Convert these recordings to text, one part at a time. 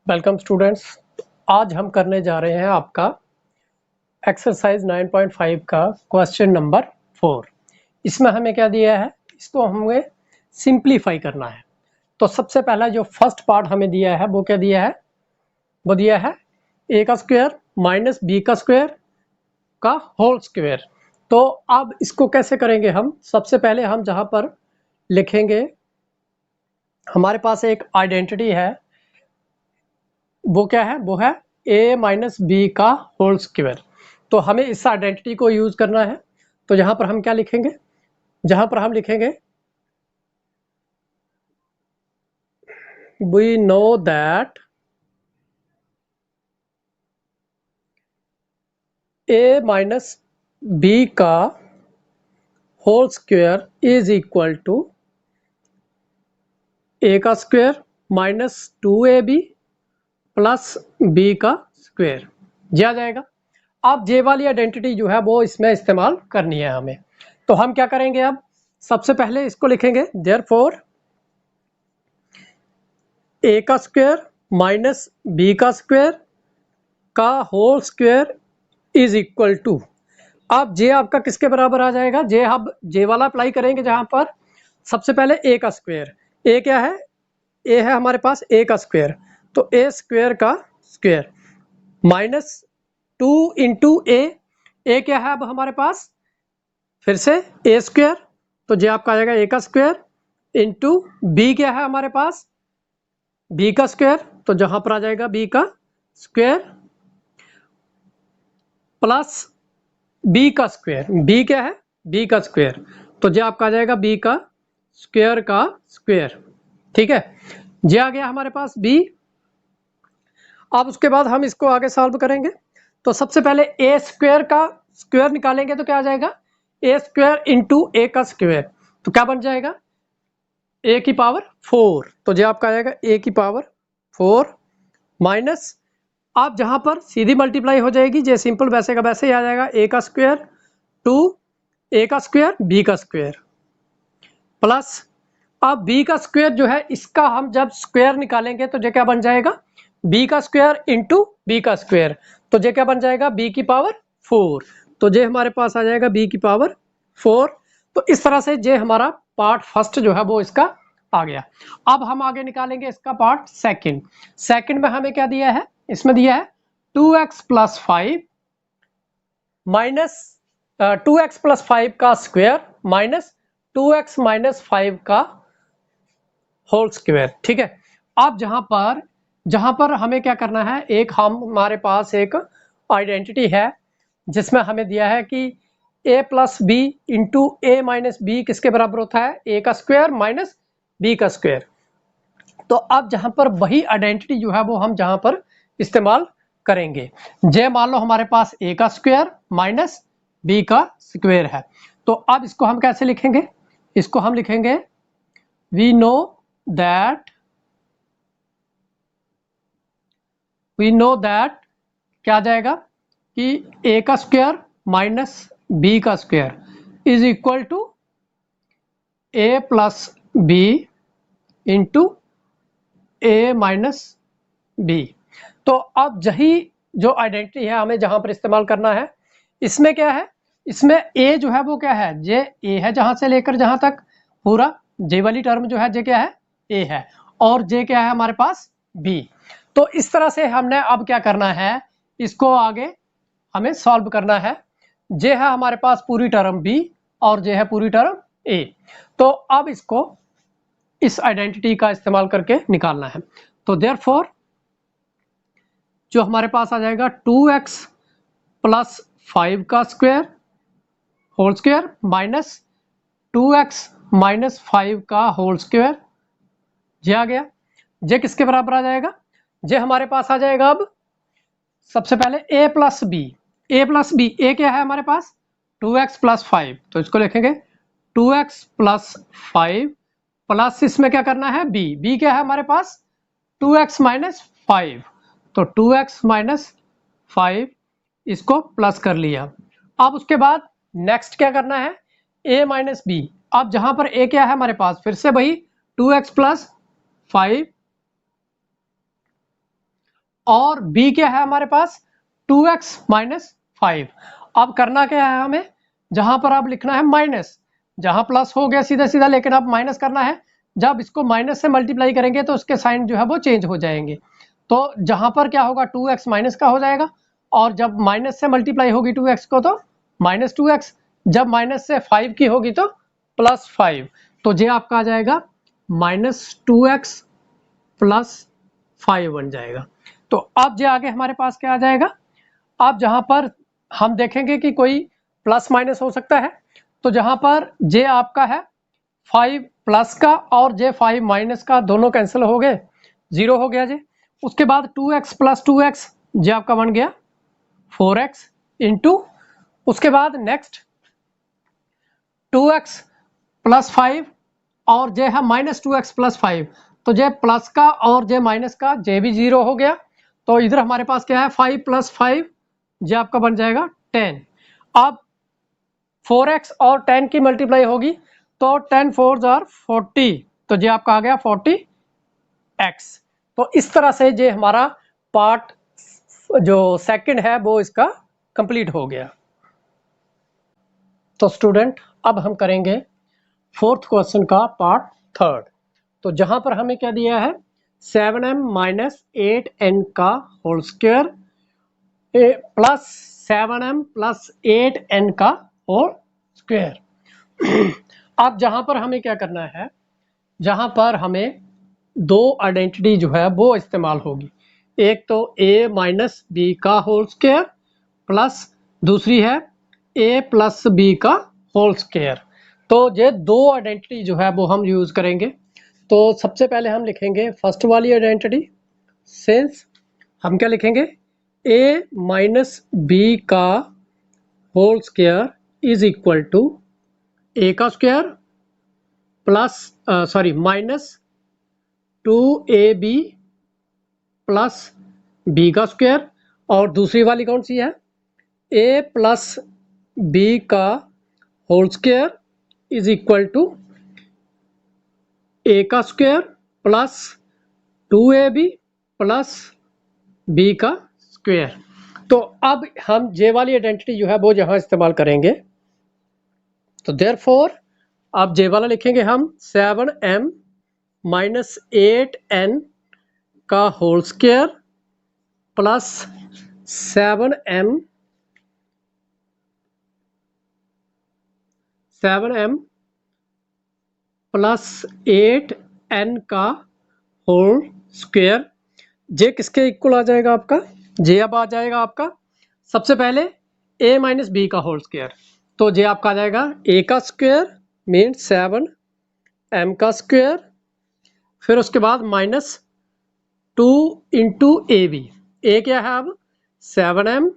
Welcome students. आज हम करने जा रहे हैं आपका एक्सरसाइज 9.5 का क्वेश्चन नंबर 4। इसमें हमें क्या दिया है, इसको हमें सिंप्लीफाई करना है। तो सबसे पहला जो फर्स्ट पार्ट हमें दिया है वो क्या दिया है, वो दिया है a का स्क्वायर माइनस b का स्क्वायर का होल स्क्वायर। तो अब इसको कैसे करेंगे हम, सबसे पहले हम जहां पर लिखेंगे, हमारे पास एक आइडेंटिटी है, वो क्या है, वो है a माइनस बी का होल स्क्वायर। तो हमें इस आइडेंटिटी को यूज करना है। तो यहां पर हम क्या लिखेंगे, जहां पर हम लिखेंगे we know that a minus B का whole square is equal to a का square minus 2ab plus b का स्क्वायर। जी आ जाएगा। अब जे वाली आइडेंटिटी जो है वो इसमें इस्तेमाल करनी है हमें। तो हम क्या करेंगे, अब सबसे पहले इसको लिखेंगे देयरफॉर a का स्क्वायर माइनस बी का स्क्वायर का whole square is equal to, अब जे आपका किसके बराबर आ जाएगा, जे अब जे वाला अप्लाई करेंगे जहां पर सबसे पहले a का स्क्वायर, a क्या है, a है हमारे पास a का स्क्वायर, तो a स्क्वायर का स्क्वायर माइनस 2 इंटू a क्या है अब हमारे पास, फिर से a स्क्वायर, तो जे आपका आ जाएगा a का स्क्वायर इंटू b क्या है हमारे पास, b का स्क्वायर, तो जहां पर आ जाएगा b का स्क्वायर प्लस b का स्क्वायर, b क्या है, b का स्क्वायर, तो जे आपका आ जाएगा b का स्क्वायर। ठीक है, जे आ गया हमारे पास b। अब उसके बाद हम इसको आगे सॉल्व करेंगे। तो सबसे पहले a स्क्वायर का स्क्वायर निकालेंगे तो क्या आ जाएगा, a स्क्वायर इंटू a का स्क्वायर, तो क्या बन जाएगा a की पावर 4, तो जो आपका आ जाएगा a की पावर 4 माइनस, आप जहां पर सीधी मल्टीप्लाई हो जाएगी, जो सिंपल वैसे का वैसे ही आ जाएगा a का स्क्वायर टू a का स्क्वायर b का स्क्वायर प्लस, अब b का स्क्वायर जो है इसका हम जब स्क्वायर निकालेंगे तो जो क्या बन जाएगा b का स्क्वायर इंटू b का स्क्वायर, तो जो क्या बन जाएगा b की पावर 4, तो जे हमारे पास आ जाएगा b की पावर 4। तो इस तरह से जे हमारा पार्ट फर्स्ट जो है वो इसका आ गया। अब हम आगे निकालेंगे इसका पार्ट सेकंड। सेकंड में हमें क्या दिया है, इसमें दिया है 2x plus 5 minus 2x plus 5 का स्क्वायर माइनस 2x माइनस 5 का होल स्क्वायर। ठीक है, अब जहां पर हमें क्या करना है, एक हमारे पास एक आइडेंटिटी है जिसमें हमें दिया है कि a plus B into A minus B किसके बराबर होता है, a का स्क्वायर माइनस b का स्क्वायर। तो अब जहां पर वही आइडेंटिटी जो है वो हम जहां पर इस्तेमाल करेंगे, जे मान लो हमारे पास a का स्क्वायर माइनस b का स्क्वायर है, तो अब इसको हम कैसे लिखेंगे, इसको हम लिखेंगे वी नो दैट क्या आ जाएगा कि a का स्क्वायर माइनस b का square is equal to a plus B into A minus B. तो अब यही जो आइडेंटिटी है हमें जहां पर इस्तेमाल करना है, इसमें क्या है, इसमें a जो है वो क्या है, जे a है, जहां से लेकर जहां तक पूरा जे वाली टर्म जो है जे क्या है a है, और जे क्या है हमारे पास b। तो इस तरह से हमने अब क्या करना है, इसको आगे हमें सॉल्व करना है। जे है हमारे पास पूरी टर्म b और जे है पूरी टर्म a। तो अब इसको इस आइडेंटिटी का इस्तेमाल करके निकालना है। तो देयरफॉर जो हमारे पास आ जाएगा 2x प्लस 5 का square whole square minus 2x minus 5 का होल स्क्वायर, जे आ गया। जे किसके बराबर आ जाएगा, जे हमारे पास आ जाएगा अब सबसे पहले a प्लस बी, ए क्या है हमारे पास 2x प्लस 5, तो इसको लिखेंगे 2x प्लस 5 प्लस इसमें क्या करना है b क्या है हमारे पास 2x माइनस 5, तो 2x माइनस 5 इसको प्लस कर लिया। अब उसके बाद नेक्स्ट क्या करना है a माइनस बी, अब जहां पर a क्या है हमारे पास फिर से वही 2x प्लस 5 और b क्या है हमारे पास 2x माइनस 5। अब करना क्या है हमें, जहां पर अब लिखना है माइनस, जहां प्लस हो गया सीधा सीधा, लेकिन अब माइनस करना है। जब इसको माइनस से मल्टीप्लाई करेंगे तो उसके साइन जो है वो चेंज हो जाएंगे। तो जहां पर क्या होगा 2x माइनस का हो जाएगा, और जब माइनस से मल्टीप्लाई होगी 2x को तो माइनस 2x, जब माइनस से 5 की होगी तो प्लस 5। तो ये आपका आ जाएगा माइनस 2x प्लस 5 बन जाएगा। तो अब जो आगे हमारे पास क्या आ जाएगा, अब जहां पर हम देखेंगे कि कोई प्लस माइनस हो सकता है, तो जहां पर जे आपका है 5 प्लस का और जे 5 माइनस का दोनों कैंसिल हो गए, 0 हो गया जे। उसके बाद 2x प्लस 2x जे आपका बन गया 4x इंटू, उसके बाद नेक्स्ट 2x प्लस 5 और जे है माइनस 2x प्लस 5, तो जे प्लस का और जे माइनस का जे भी 0 हो गया। तो इधर हमारे पास क्या है 5 प्लस 5 जे आपका बन जाएगा 10। अब 4x और 10 की मल्टीप्लाई होगी तो 10 4 जार 40, तो जे आपका आ गया 40x। तो इस तरह से जे हमारा पार्ट जो सेकंड है वो इसका कंप्लीट हो गया। तो स्टूडेंट अब हम करेंगे फोर्थ क्वेश्चन का पार्ट थर्ड। तो जहां पर हमें क्या दिया है 7m माइनस 8n का whole square plus 7m plus 8n का होल स्क्वायर। अब जहां पर हमें क्या करना है, जहां पर हमें दो आइडेंटिटी जो है वो इस्तेमाल होगी। एक तो a माइनस बी का होल स्क्वायर प्लस दूसरी है a प्लस बी का होल स्क्वायर। तो ये दो आइडेंटिटी जो है वो हम यूज करेंगे। तो सबसे पहले हम लिखेंगे फर्स्ट वाली आइडेंटिटी, सिंस हम क्या लिखेंगे a माइनस बी का whole square is equal to a का square plus sorry minus 2ab plus b का स्क्वायर, और दूसरी वाली कौन सी है a प्लस b का whole square is equal to a का square plus 2ab plus b का स्क्वायर। तो अब हम जे वाली आइडेंटिटी जो है वो जहां इस्तेमाल करेंगे, तो देयरफॉर अब जे वाला लिखेंगे हम 7m माइनस 8n का whole square plus 7m plus 8n का होल स्क्वायर। जे किसके इक्वल आ जाएगा आपका, जे अब आ जाएगा आपका सबसे पहले a माइनस बी का होल स्क्वायर। तो जे आपका आ जाएगा a का स्क्वायर मीन 7m का स्क्वायर, फिर उसके बाद माइनस 2 इंटू ए बी, ए क्या है अब 7m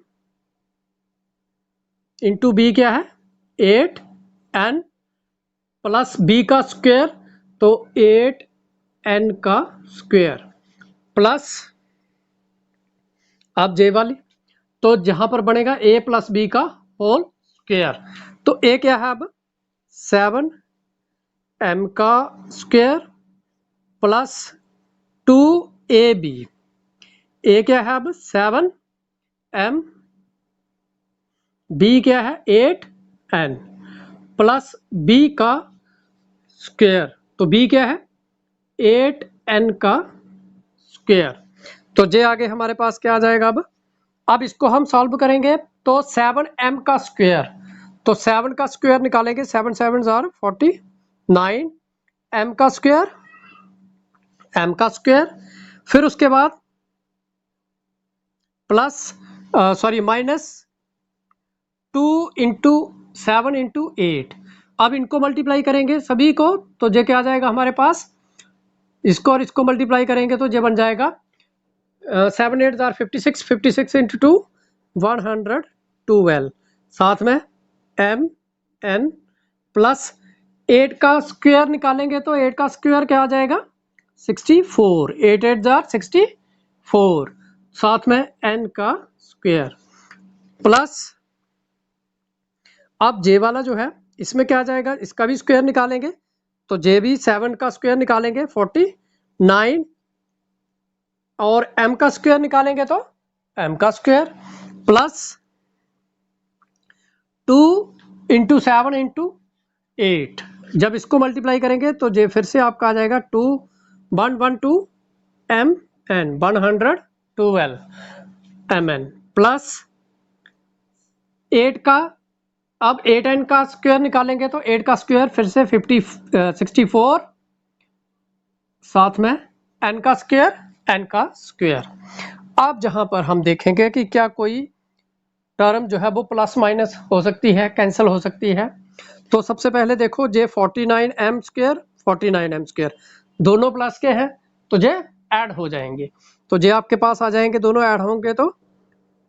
इंटू बी क्या है 8n प्लस बी का स्क्वायर तो 8n का स्क्वायर प्लस अब जे वाली, तो जहां पर बनेगा a प्लस बी का होल स्क्वायर। तो a क्या है अब 7m का स्क्वायर प्लस 2ab, a क्या है अब 7m, b क्या है 8n प्लस b का स्क्वायर, तो b क्या है 8n का स्क्वायर। तो जे आगे हमारे पास क्या आ जाएगा अब इसको हम सॉल्व करेंगे तो 7m का स्क्वायर, तो 7 का स्क्वायर निकालेंगे 7 7 जार 49, m का स्क्वायर, फिर उसके बाद plus sorry minus 2 into 7 into 8। अब इनको मल्टीप्लाई करेंगे सभी को, तो जे क्या आ जाएगा हमारे पास, इसको और इसको मल्टीप्लाई करेंगे तो जे बन जाएगा 7 8 जार 56, 56 इंटू 2 112, साथ में mn प्लस 8 का स्क्वायर निकालेंगे तो 8 का स्क्वायर क्या आ जाएगा 64, 8 8 जार 64, साथ में n का स्क्वायर प्लस अब जे वाला जो है इसमें क्या आ जाएगा, इसका भी स्क्वायर निकालेंगे तो जे भी 7 का स्क्वायर निकालेंगे 49 और m का स्क्वायर निकालेंगे तो m का स्क्वायर प्लस 2 इंटू 7 इंटू 8। जब इसको मल्टीप्लाई करेंगे तो ये फिर से आपका आ जाएगा 112 mn 112 mn प्लस 8 का, अब 8n का स्क्वायर निकालेंगे तो 8 का स्क्वायर फिर से 64 साथ में n का स्क्वायर। अब जहां पर हम देखेंगे कि क्या कोई टर्म जो है वो प्लस माइनस हो सकती है, कैंसिल हो सकती है। तो सबसे पहले देखो जे 49m स्क्वायर दोनों प्लस के हैं तो जे ऐड हो जाएंगे, तो जे आपके पास आ जाएंगे, दोनों ऐड होंगे तो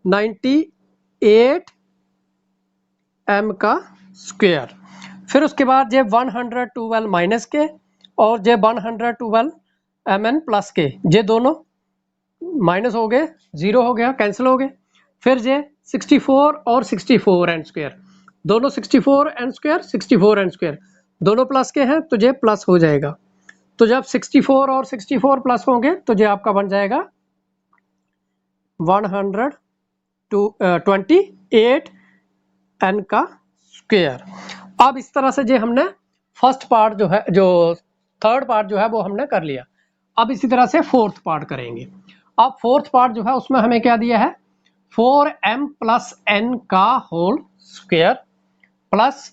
98m का स्क्वायर। फिर उसके बाद जे 112 माइनस के और जे 112 mn प्लस के, ये दोनों माइनस हो गए, 0 हो गया, कैंसिल हो गए। फिर जे 64 और 64n स्क्वायर, दोनों 64n स्क्वायर दोनों प्लस के हैं तो ये प्लस हो जाएगा। तो जब 64 और 64 प्लस होंगे तो ये आपका बन जाएगा 128n का स्क्वायर। अब इस तरह से जे हमने फर्स्ट पार्ट जो है, जो थर्ड पार्ट जो है वो हमने कर लिया। अब इसी तरह से फोर्थ पार्ट करेंगे। अब फोर्थ पार्ट जो है उसमें हमें क्या दिया है, 4m प्लस n का whole square plus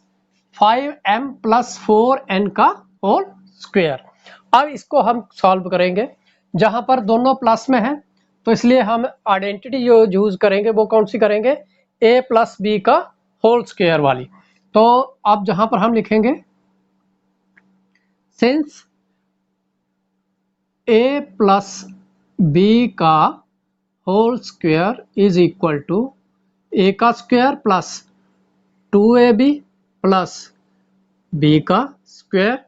5m plus 4n का होल स्क्वायर। अब इसको हम सॉल्व करेंगे, जहां पर दोनों प्लस में है तो इसलिए हम आइडेंटिटी जो यूज करेंगे वो कौन सी करेंगे, a प्लस बी का होल स्क्वायर वाली। तो अब जहां पर हम लिखेंगे सिंस a प्लस बी का whole square is equal to a का square plus 2ab plus b का स्क्वायर,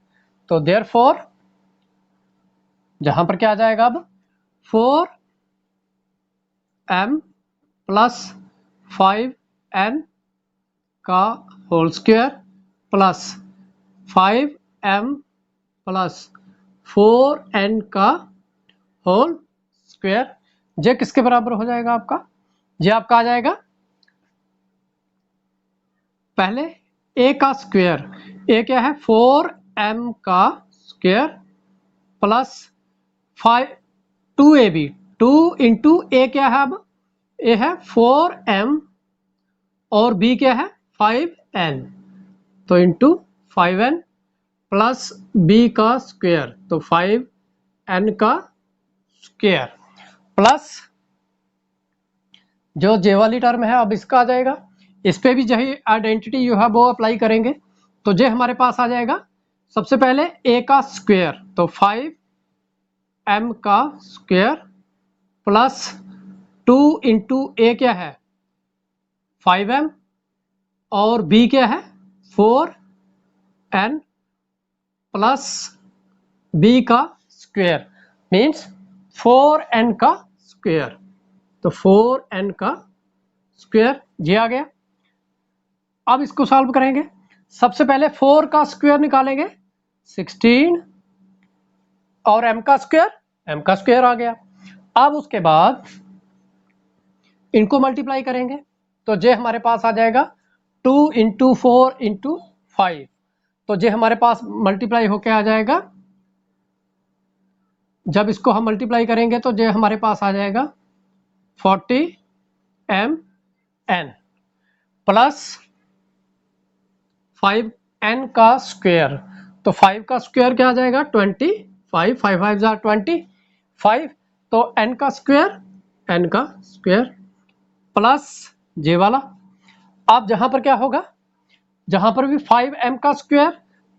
तो देयरफॉर जहां पर क्या आ जाएगा अब 4m प्लस 5n का whole square plus 5m plus 4n का होल स्क्वायर, ये किसके बराबर हो जाएगा आपका, ये आपका आ जाएगा पहले a का स्क्वायर, a क्या है 4m का square plus 2ab, 2 into a क्या है, अब a है 4m और b क्या है 5n, तो इंटू 5n प्लस b का स्क्वायर, तो 5n का स्क्वायर प्लस जो जे वाली टर्म है अब इसका आ जाएगा, इस पे भी यही आइडेंटिटी जो है वो अप्लाई करेंगे। तो जे हमारे पास आ जाएगा सबसे पहले a का स्क्वायर, तो 5m का स्क्वायर प्लस 2 इंटू a क्या है 5m और b क्या है 4n प्लस b का स्क्वायर मीन्स 4n का स्क्वायर, तो 4n का स्क्वायर ये आ गया। अब इसको सॉल्व करेंगे, सबसे पहले 4 का स्क्वायर निकालेंगे 16 और m का स्क्वायर आ गया। अब उसके बाद इनको मल्टीप्लाई करेंगे तो जे हमारे पास आ जाएगा 2 इंटू 4 इंटू 5, तो जे हमारे पास मल्टीप्लाई होके आ जाएगा, जब इसको हम मल्टीप्लाई करेंगे तो जे हमारे पास आ जाएगा 40mn प्लस 5n का स्क्वायर, तो 5 का स्क्वायर क्या आ जाएगा 25, 5 5 25, तो n का स्क्वायर प्लस जे वाला। अब जहां पर क्या होगा, जहां पर भी 5m का स्क्वायर,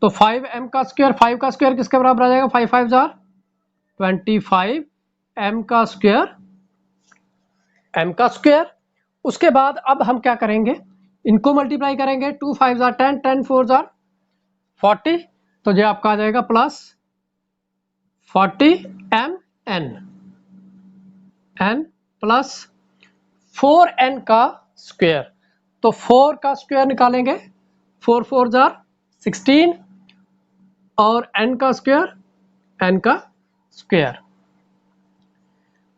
तो 5m का स्क्वायर, 5 का स्क्वायर किसके बराबर आ जाएगा 5 5 25, m का स्क्वायर। उसके बाद अब हम क्या करेंगे, इनको मल्टीप्लाई करेंगे, 2 5 10, 10 4 40, तो ये आपका आ जाएगा प्लस 40mn प्लस 4n का स्क्वायर, तो 4 का स्क्वायर निकालेंगे, 4 4 16 और n का स्क्वायर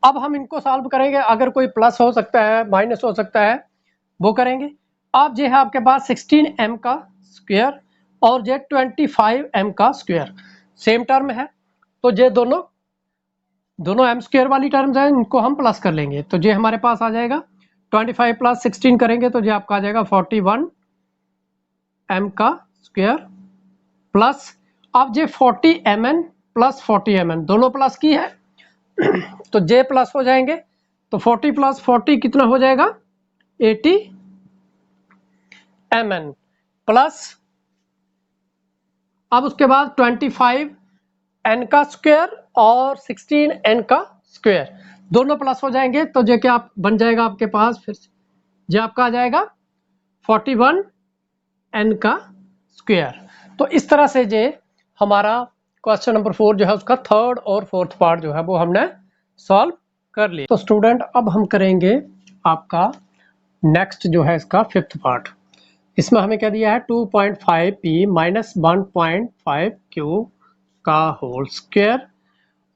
अब हम इनको सॉल्व करेंगे, अगर कोई प्लस हो सकता है माइनस हो सकता है वो करेंगे। अब ये है आपके पास 16m का स्क्वायर और ये 25m का स्क्वायर सेम टर्म है, तो ये दोनों m स्क्वायर वाली टर्म्स हैं, इनको हम प्लस कर लेंगे तो ये हमारे पास आ जाएगा 25 प्लस 16 करेंगे तो ये आपका आ जाएगा 41m का स्क्वायर प्लस, अब ये 40mn प्लस 40mn दोनों प्लस की है तो जे प्लस हो जाएंगे, तो 40 प्लस 40 कितना हो जाएगा 80mn प्लस, अब उसके बाद 25n का स्क्वायर और 16n का स्क्वायर दोनों प्लस हो जाएंगे तो जो क्या बन जाएगा आपके पास, फिर जो आपका आ जाएगा 41n का स्क्वायर। तो इस तरह से जे हमारा क्वेश्चन नंबर 4 जो है उसका थर्ड और फोर्थ पार्ट जो है वो हमने सॉल्व कर लिया। तो स्टूडेंट अब हम करेंगे आपका नेक्स्ट जो है इसका फिफ्थ पार्ट। इसमें हमें क्या दिया है 2.5p माइनस 1.5q का whole square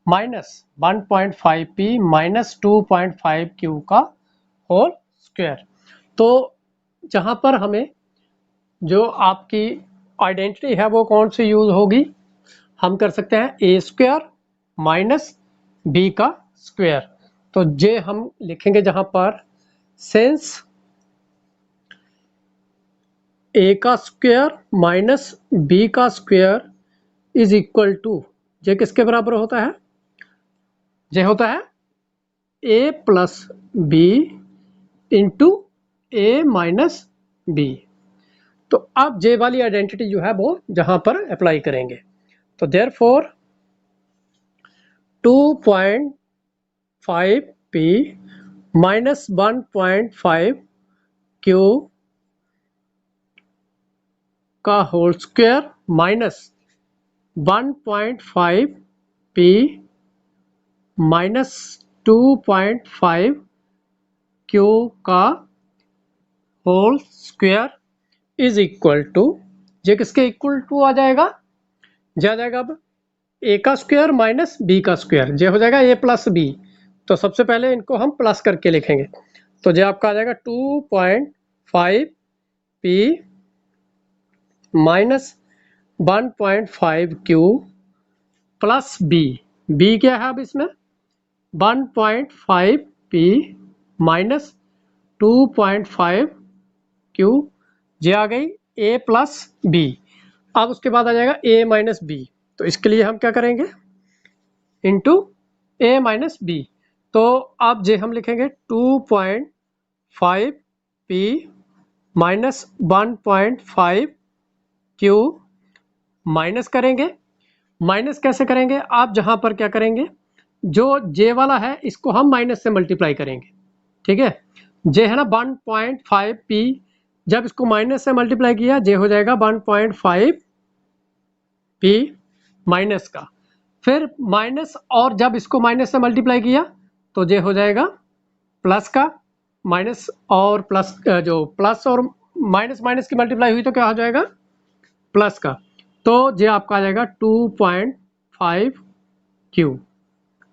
minus 1.5p minus 2.5q का होल स्क्वायर। तो जहाँ पर हमें जो आपकी आइडेंटिटी है वो कौन सी यूज होगी, हम कर सकते हैं ए स्क्वायर माइनस बी का स्क्वायर। तो जे हम लिखेंगे जहाँ पर सिंस ए का स्क्वायर माइनस बी का स्क्वायर इज इक्वल टू, जे किसके बराबर होता है, जे होता है ए plus B into A minus B. तो अब जे वाली आइडेंटिटी जो है वो जहां पर अप्लाई करेंगे, तो देयरफॉर 2.5p माइनस 1.5q का whole square minus 1.5p minus 2.5q का whole square is equal to, ये किसके इक्वल टू आ जाएगा, जे आ जाएगा अब ए का स्क्वायर माइनस बी का स्क्वायर, जे हो जाएगा ए प्लस बी। तो सबसे पहले इनको हम प्लस करके लिखेंगे तो जे आपका आ जाएगा 2.5p minus 1.5q plus B, B क्या है अब इसमें 1.5p माइनस 2.5q, जे आ गई a प्लस बी। अब उसके बाद आ जाएगा a माइनस बी, तो इसके लिए हम क्या करेंगे इंटू a माइनस बी। तो अब जे हम लिखेंगे 2.5p माइनस 1.5q माइनस करेंगे, माइनस कैसे करेंगे, आप जहां पर क्या करेंगे जो जे वाला है इसको हम माइनस से मल्टीप्लाई करेंगे, ठीक है। जे है ना 1.5p, जब इसको माइनस से मल्टीप्लाई किया जे हो जाएगा 1.5p माइनस का, फिर माइनस और जब इसको माइनस से मल्टीप्लाई किया तो जे हो जाएगा प्लस का, माइनस और प्लस जो प्लस और माइनस माइनस की मल्टीप्लाई हुई तो क्या हो जाएगा प्लस का, तो जे आपका आ जाएगा 2.5q।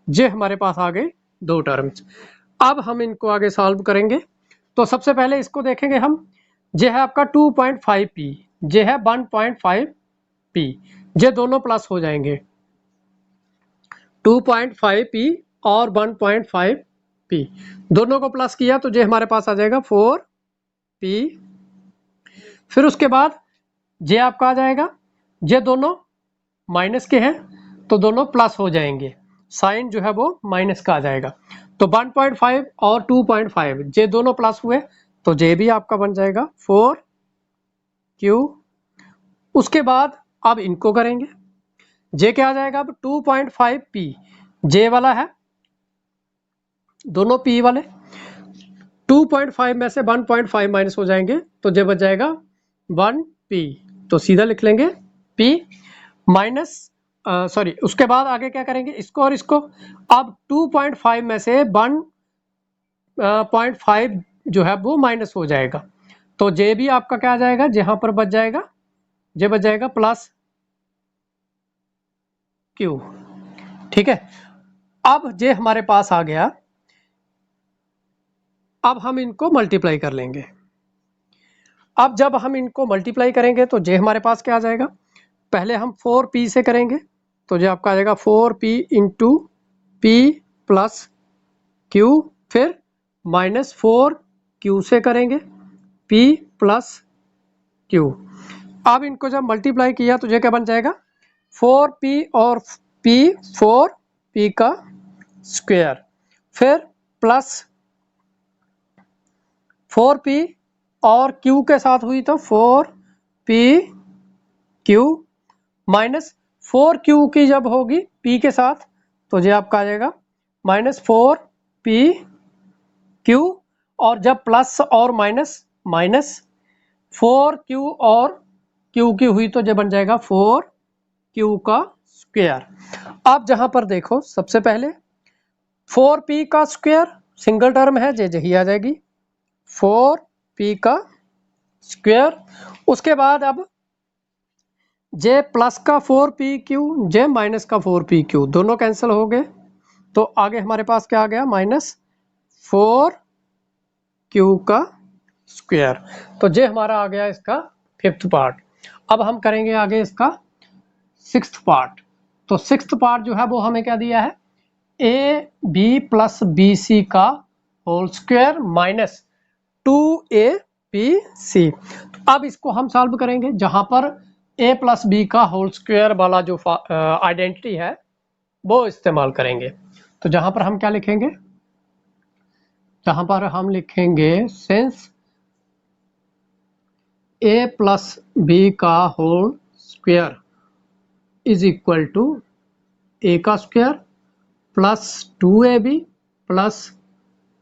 जे हमारे पास आ गए दो टर्म्स। अब हम इनको आगे सॉल्व करेंगे तो सबसे पहले इसको देखेंगे हम, जे है आपका 2.5p, जे है 1.5p, जे दोनों प्लस हो जाएंगे 2.5p और 1.5p दोनों को प्लस किया तो जे हमारे पास आ जाएगा 4p। फिर उसके बाद जे आपका आ जाएगा, जे दोनों माइनस के हैं तो दोनों प्लस हो जाएंगे, साइन जो है वो माइनस का आ जाएगा, तो 1.5 और 2.5 जे दोनों प्लस हुए तो जे भी आपका बन जाएगा 4q। उसके बाद अब इनको करेंगे, जे क्या आ जाएगा अब 2.5p, जे वाला है दोनों p वाले, 2.5 में से 1.5 माइनस हो जाएंगे तो जे बच जाएगा 1p, तो सीधा लिख लेंगे p माइनस सॉरी, उसके बाद आगे क्या करेंगे इसको और इसको, अब 2.5 में से 1.5 जो है वो माइनस हो जाएगा तो जे भी आपका क्या आ जाएगा, जहां पर बच जाएगा जे बच जाएगा प्लस q, ठीक है। अब जे हमारे पास आ गया अब हम इनको मल्टीप्लाई कर लेंगे। अब जब हम इनको मल्टीप्लाई करेंगे तो जे हमारे पास क्या आ जाएगा, पहले हम 4p से करेंगे तो जो आपका आ जाएगा 4p into p plus q, फिर -4q से करेंगे p प्लस q। अब इनको जब मल्टीप्लाई किया तो ये क्या बन जाएगा, 4p और p 4p का स्क्वायर, फिर प्लस 4p और q के साथ हुई तो 4p q, माइनस 4q की जब होगी p के साथ तो ये आपका आ जाएगा -4p q, और जब प्लस और माइनस 4q और q की हुई तो ये बन जाएगा 4q का स्क्वायर। अब जहां पर देखो सबसे पहले 4p का स्क्वायर सिंगल टर्म है, जे यही आ जाएगी 4p का स्क्वायर। उसके बाद अब जे प्लस का 4pq, जे माइनस का 4pq दोनों कैंसिल हो गए, तो आगे हमारे पास क्या आ गया -4q का स्क्वायर। तो जे हमारा आ गया इसका 5th पार्ट। अब हम करेंगे आगे इसका 6th पार्ट। तो 6th पार्ट जो है वो हमें क्या दिया है, ab प्लस bc का होल स्क्वायर माइनस 2abc। तो अब इसको हम सॉल्व करेंगे, जहां पर a प्लस बी का होल स्क्वायर वाला जो आइडेंटिटी है वो इस्तेमाल करेंगे। तो जहां पर हम क्या लिखेंगे, जहां पर हम लिखेंगे सिंस a प्लस बी का whole square is equal to a का square plus 2ab plus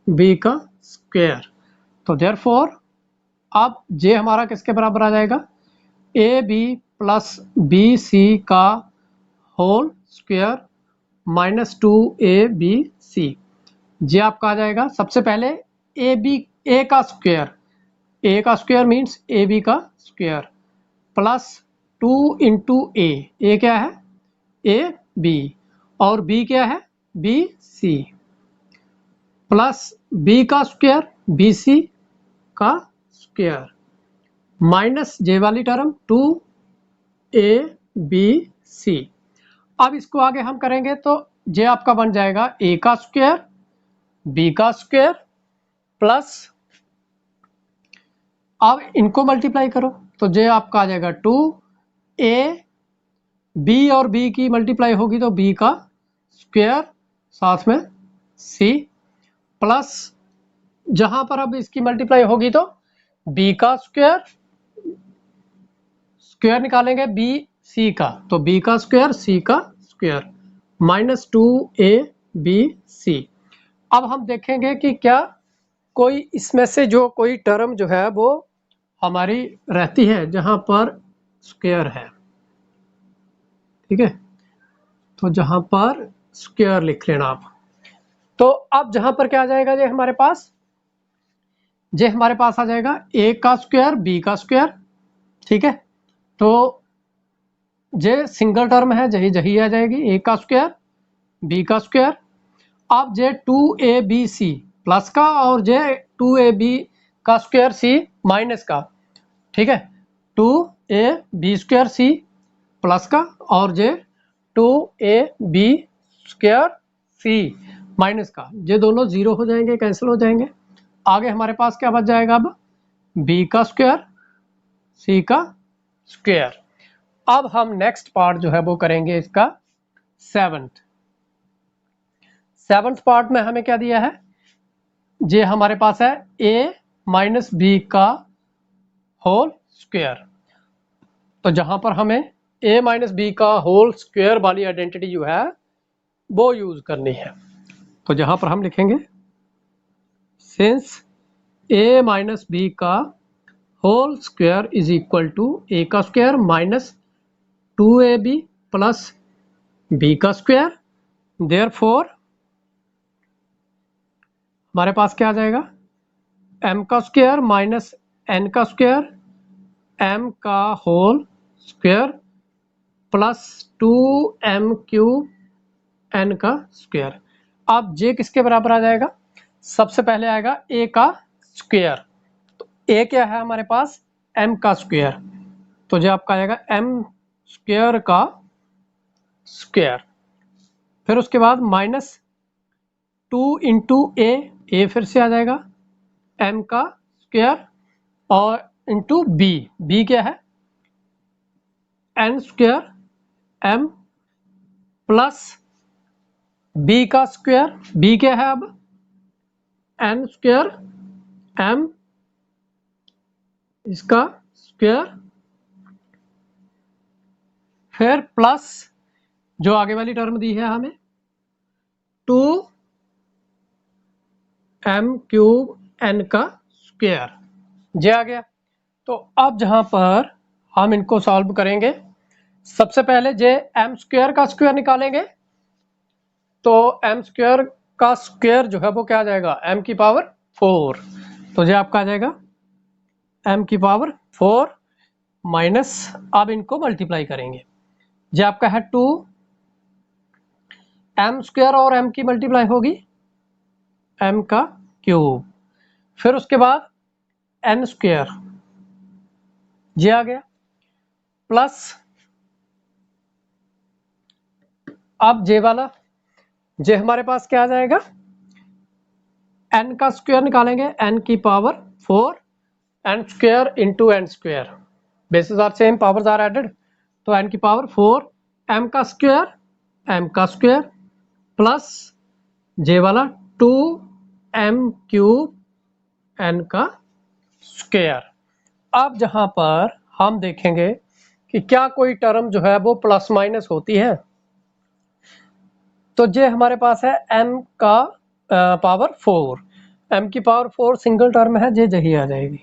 b का स्क्वायर। तो देयरफॉर अब जे हमारा किसके बराबर आ जाएगा, A B plus B C का होल स्क्वायर माइनस 2abc। जे आपका आ जाएगा सबसे पहले ए का स्क्वायर मीन्स ए बी का स्क्वायर प्लस 2 इंटू ए क्या है ए बी, और बी क्या है बी सी, प्लस बी का स्क्वायर बी सी का स्क्वायर माइनस जे वाली टर्म 2abc। अब इसको आगे हम करेंगे तो जे आपका बन जाएगा a का स्क्वायर b का स्क्वायर प्लस, अब इनको मल्टीप्लाई करो तो जे आपका आ जाएगा 2a, b और b की मल्टीप्लाई होगी तो b का स्क्वायर साथ में c, प्लस जहां पर अब इसकी मल्टीप्लाई होगी तो b का स्क्वायर निकालेंगे b c का, तो b का स्क्वायर c का स्क्वायर माइनस 2abc। अब हम देखेंगे कि क्या कोई इसमें से जो कोई टर्म जो है वो हमारी रहती है जहां पर स्क्वायर है, ठीक है, तो जहां पर स्क्वायर लिख लेना आप। तो अब जहां पर क्या आ जाएगा, ये हमारे पास आ जाएगा a का स्क्वायर b का स्क्वायर, ठीक है, तो जे सिंगल टर्म है यही आ जाएगी a का स्क्वायर b का स्क्वायर। अब जे 2abc प्लस का और जे 2ab का स्क्वायर c माइनस का, ठीक है, 2ab स्क्वायर c प्लस का और जे 2ab स्क्वायर c माइनस का, ये दोनों जीरो हो जाएंगे, कैंसिल हो जाएंगे। आगे हमारे पास क्या बच जाएगा, अब b का स्क्वायर c का स्क्वायर। अब हम नेक्स्ट पार्ट जो है वो करेंगे इसका 7th पार्ट में हमें क्या दिया है, ये हमारे पास है a माइनस बी का होल स्क्वायर। तो जहां पर हमें a माइनस बी का होल स्क्वायर वाली आइडेंटिटी जो है वो यूज करनी है, तो जहां पर हम लिखेंगे सिंस a माइनस बी का whole square is equal to a का square minus 2ab plus b का स्क्वायर, देयरफॉर हमारे पास क्या आ जाएगा, m का स्क्वायर माइनस n का स्क्वायर m का whole square plus 2m cube n का स्क्वायर। अब j किसके बराबर आ जाएगा, सबसे पहले आएगा ए का स्क्वायर। तो ए क्या है हमारे पास, एम का स्क्वायर, तो जो आपका आएगा एम स्क्वायर का स्क्वायर। फिर उसके बाद -2 इंटू ए फिर से आ जाएगा एम का स्क्वायर, और इंटू बी क्या है N square M plus B का स्क्वायर, बी क्या है अब एन स्क्वायर एम इसका स्क्वायर, फिर प्लस जो आगे वाली टर्म दी है हमें 2m³ n का स्क्वायर, जे आ गया। तो अब जहां पर हम इनको सॉल्व करेंगे, सबसे पहले जे एम स्क्वायर का स्क्वायर निकालेंगे, तो एम स्क्वायर का स्क्वायर जो है वो क्या आ जाएगा m की पावर 4, तो जो आपका आ जाएगा m की पावर 4 माइनस, अब इनको मल्टीप्लाई करेंगे, जो आपका है 2m स्क्वायर और m की मल्टीप्लाई होगी m का क्यूब, फिर उसके बाद n स्क्वायर जे आ गया, प्लस अब जे वाला जे हमारे पास क्या आ जाएगा n का स्क्वायर निकालेंगे n की power 4 n square into N square, bases are same powers are added, तो n की पावर 4 m का स्क्वायर प्लस जे वाला 2m³ n का स्क्वायर। अब जहां पर हम देखेंगे कि क्या कोई टर्म जो है वो प्लस माइनस होती है, तो जे हमारे पास है m का पावर 4, m की पावर 4 सिंगल टर्म है, जे यही आ जाएगी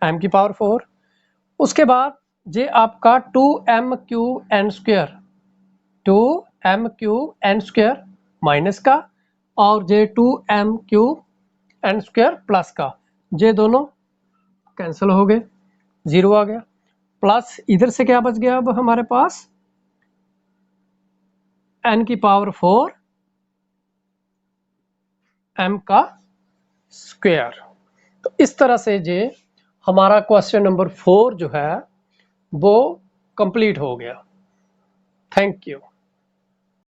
m की पावर 4। उसके बाद जे आपका 2m³ n स्क्वायर माइनस का, और जे 2m³ n स्क्वायर प्लस का, जे दोनों कैंसिल हो गए, 0 आ गया, प्लस इधर से क्या बच गया अब हमारे पास n की पावर 4 m का स्क्वायर। तो इस तरह से जे हमारा क्वेश्चन नंबर 4 जो है वो कंप्लीट हो गया। Thank you.